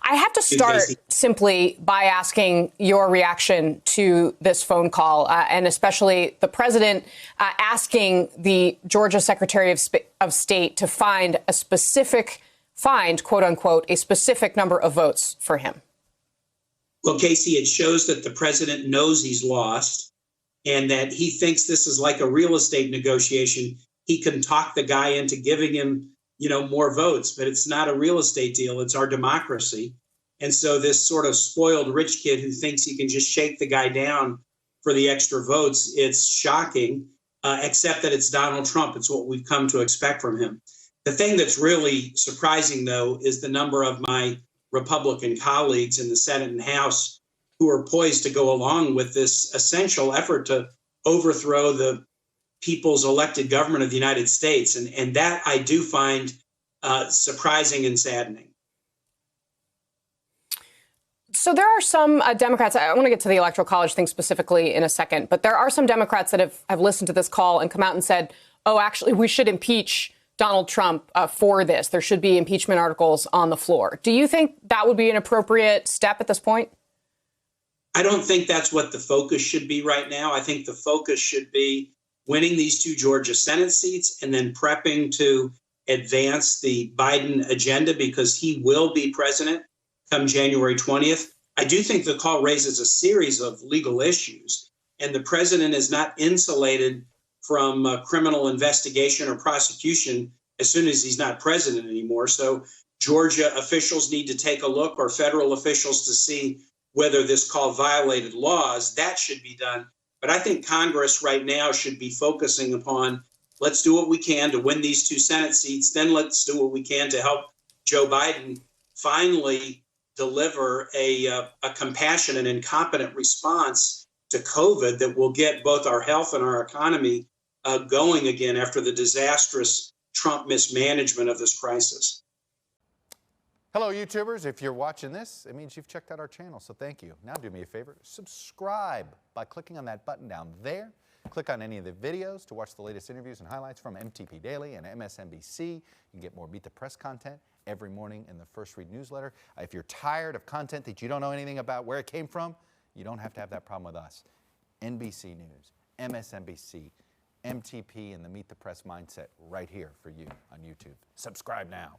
I have to start simply by asking your reaction to this phone call, and especially the president asking the Georgia Secretary of State to find, quote unquote, a specific number of votes for him. Well, Casey, it shows that the president knows he's lost and that he thinks this is like a real estate negotiation. He can talk the guy into giving him, more votes, but it's not a real estate deal. It's our democracy. And so this sort of spoiled rich kid who thinks he can just shake the guy down for the extra votes, it's shocking, except that it's Donald Trump. It's what we've come to expect from him. The thing that's really surprising, though, is the number of my Republican colleagues in the Senate and House who are poised to go along with this essential effort to overthrow the people's elected government of the United States. And that I do find surprising and saddening. So there are some Democrats, I want to get to the Electoral College thing specifically in a second, but there are some Democrats that have listened to this call and come out and said, oh, actually, we should impeach Donald Trump for this. There should be impeachment articles on the floor. Do you think that would be an appropriate step at this point? I don't think that's what the focus should be right now. I think the focus should be winning these 2 Georgia Senate seats and then prepping to advance the Biden agenda because he will be president come January 20th. I do think the call raises a series of legal issues, and the president is not insulated from criminal investigation or prosecution as soon as he's not president anymore. So Georgia officials need to take a look, or federal officials, to see whether this call violated laws. That should be done. But I think Congress right now should be focusing upon, let's do what we can to win these 2 Senate seats. Then let's do what we can to help Joe Biden finally deliver a compassionate and competent response to COVID that will get both our health and our economy going again after the disastrous Trump mismanagement of this crisis. Hello, YouTubers. If you're watching this, it means you've checked out our channel, so thank you. Now do me a favor, subscribe by clicking on that button down there. Click on any of the videos to watch the latest interviews and highlights from MTP Daily and MSNBC. You can get more Meet the Press content every morning in the First Read newsletter. If you're tired of content that you don't know anything about where it came from, you don't have to have that problem with us. NBC News, MSNBC, MTP, and the Meet the Press mindset right here for you on YouTube. Subscribe now.